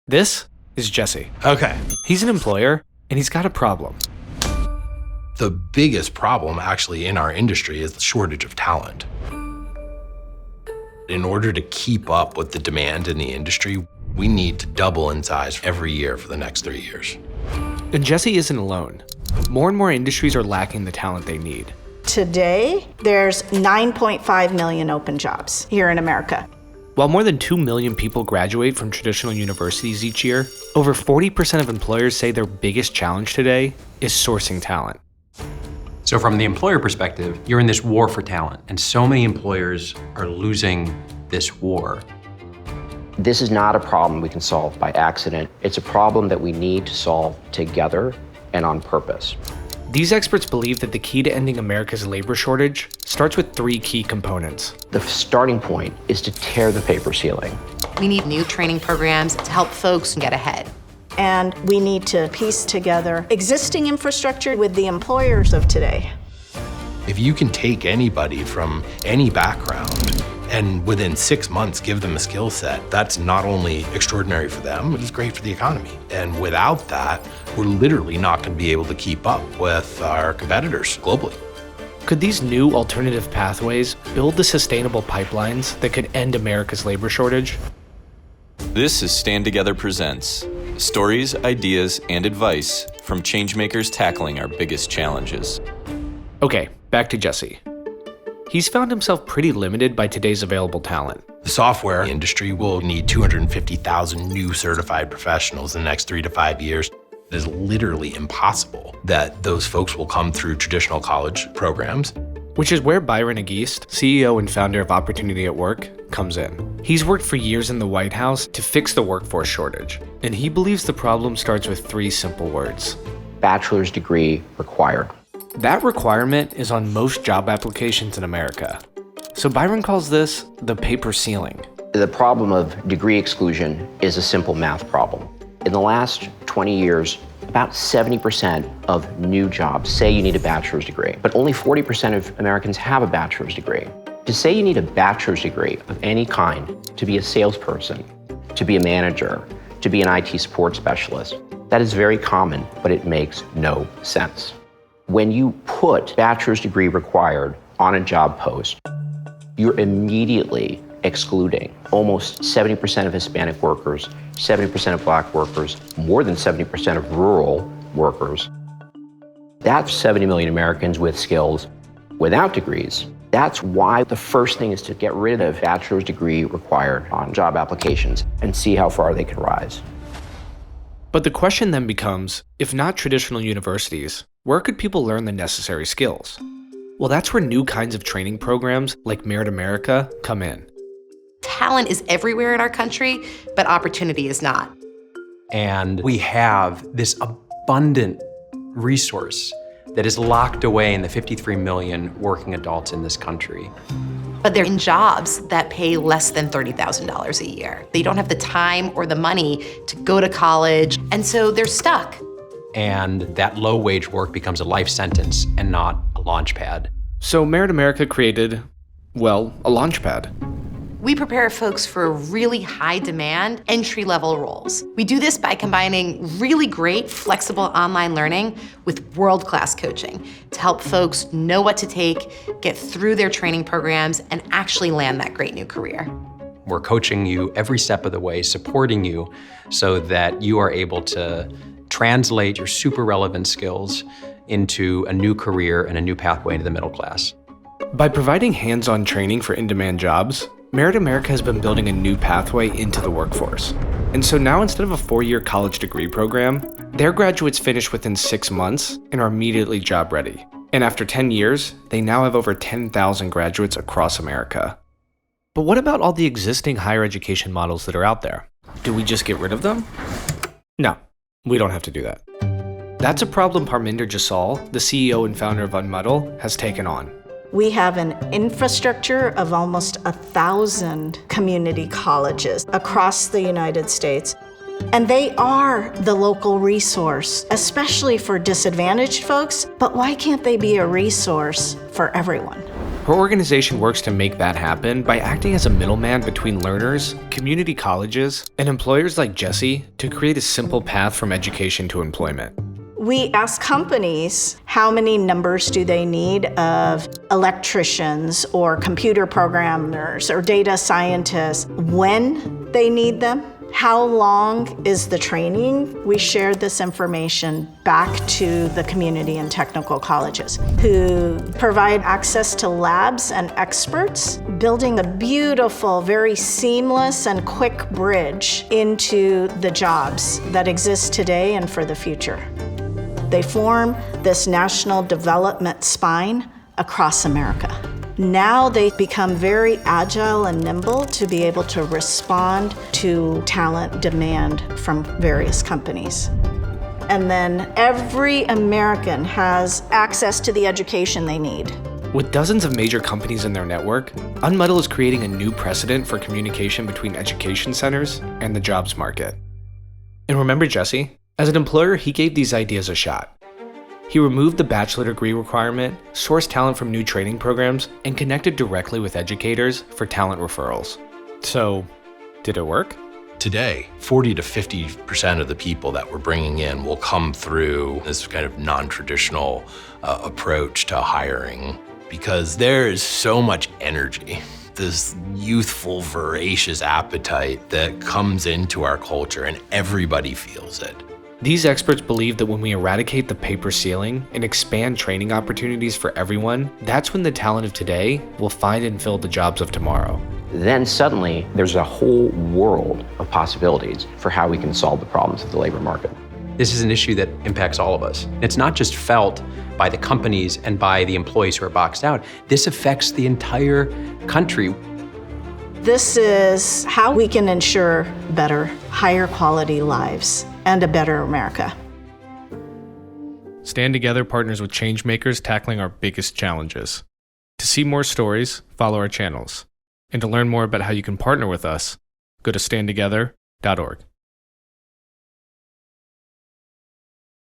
This is Jesse. Okay. He's an employer, and he's got a problem. The biggest problem actually in our industry is the shortage of talent. In order to keep up with the demand in the industry, we need to double in size every year for the next 3 years. And Jesse isn't alone. More and more industries are lacking the talent they need. Today, there's 9.5 million open jobs here in America. While more than 2 million people graduate from traditional universities each year, over 40% of employers say their biggest challenge today is sourcing talent. So from the employer perspective, you're in this war for talent, and so many employers are losing this war. This is not a problem we can solve by accident. It's a problem that we need to solve together and on purpose. These experts believe that the key to ending America's labor shortage starts with 3 key components. The starting point is to tear the paper ceiling. We need new training programs to help folks get ahead. And we need to piece together existing infrastructure with the employers of today. If you can take anybody from any background and within 6 months give them a skill set, that's not only extraordinary for them, it is great for the economy. And without that, we're literally not going to be able to keep up with our competitors globally. Could these new alternative pathways build the sustainable pipelines that could end America's labor shortage? This is Stand Together Presents stories, ideas, and advice from changemakers tackling our biggest challenges. Okay, back to Jesse. He's found himself pretty limited by today's available talent. The software industry will need 250,000 new certified professionals in the next 3 to 5 years. It is literally impossible that those folks will come through traditional college programs. Which is where Byron Auguste, CEO and founder of Opportunity at Work, comes in. He's worked for years in the White House to fix the workforce shortage, and he believes the problem starts with 3 simple words. Bachelor's degree required. That requirement is on most job applications in America. So Byron calls this the paper ceiling. The problem of degree exclusion is a simple math problem. In the last 20 years, about 70% of new jobs say you need a bachelor's degree, but only 40% of Americans have a bachelor's degree. To say you need a bachelor's degree of any kind to be a salesperson, to be a manager, to be an IT support specialist, that is very common, but it makes no sense. When you put bachelor's degree required on a job post, you're immediately excluding almost 70% of Hispanic workers, 70% of Black workers, more than 70% of rural workers. That's 70 million Americans with skills without degrees. That's why the first thing is to get rid of bachelor's degree required on job applications and see how far they can rise. But the question then becomes, if not traditional universities, where could people learn the necessary skills? Well, that's where new kinds of training programs like Merit America come in. Talent is everywhere in our country, but opportunity is not. And we have this abundant resource that is locked away in the 53 million working adults in this country. But they're in jobs that pay less than $30,000 a year. They don't have the time or the money to go to college, and so they're stuck. And that low-wage work becomes a life sentence and not a launch pad. So Merit America created, well, a launch pad. We prepare folks for really high-demand, entry-level roles. We do this by combining really great, flexible online learning with world-class coaching to help folks know what to take, get through their training programs, and actually land that great new career. We're coaching you every step of the way, supporting you so that you are able to translate your super relevant skills into a new career and a new pathway into the middle class. By providing hands-on training for in-demand jobs, Merit America has been building a new pathway into the workforce. And so now instead of a 4-year college degree program, their graduates finish within 6 months and are immediately job ready. And after 10 years, they now have over 10,000 graduates across America. But what about all the existing higher education models that are out there? Do we just get rid of them? No, we don't have to do that. That's a problem Parminder Jasal, the CEO and founder of Unmudl, has taken on. We have an infrastructure of almost 1,000 community colleges across the United States. And they are the local resource, especially for disadvantaged folks. But why can't they be a resource for everyone? Her organization works to make that happen by acting as a middleman between learners, community colleges, and employers like Jesse to create a simple path from education to employment. We ask companies how many numbers do they need of electricians or computer programmers or data scientists, when they need them, how long is the training. We shared this information back to the community and technical colleges who provide access to labs and experts, building a beautiful, very seamless and quick bridge into the jobs that exist today and for the future. They form this national development spine across America. Now they become very agile and nimble to be able to respond to talent demand from various companies. And then every American has access to the education they need. With dozens of major companies in their network, Unmudl is creating a new precedent for communication between education centers and the jobs market. And remember Jesse? As an employer, he gave these ideas a shot. He removed the bachelor degree requirement, sourced talent from new training programs, and connected directly with educators for talent referrals. So, did it work? Today, 40 to 50% of the people that we're bringing in will come through this kind of non-traditional approach to hiring because there is so much energy, this youthful, voracious appetite that comes into our culture and everybody feels it. These experts believe that when we eradicate the paper ceiling and expand training opportunities for everyone, that's when the talent of today will find and fill the jobs of tomorrow. Then suddenly there's a whole world of possibilities for how we can solve the problems of the labor market. This is an issue that impacts all of us. It's not just felt by the companies and by the employees who are boxed out. This affects the entire country. This is how we can ensure better, higher quality lives and a better America. Stand Together partners with changemakers tackling our biggest challenges. To see more stories, follow our channels. And to learn more about how you can partner with us, go to standtogether.org.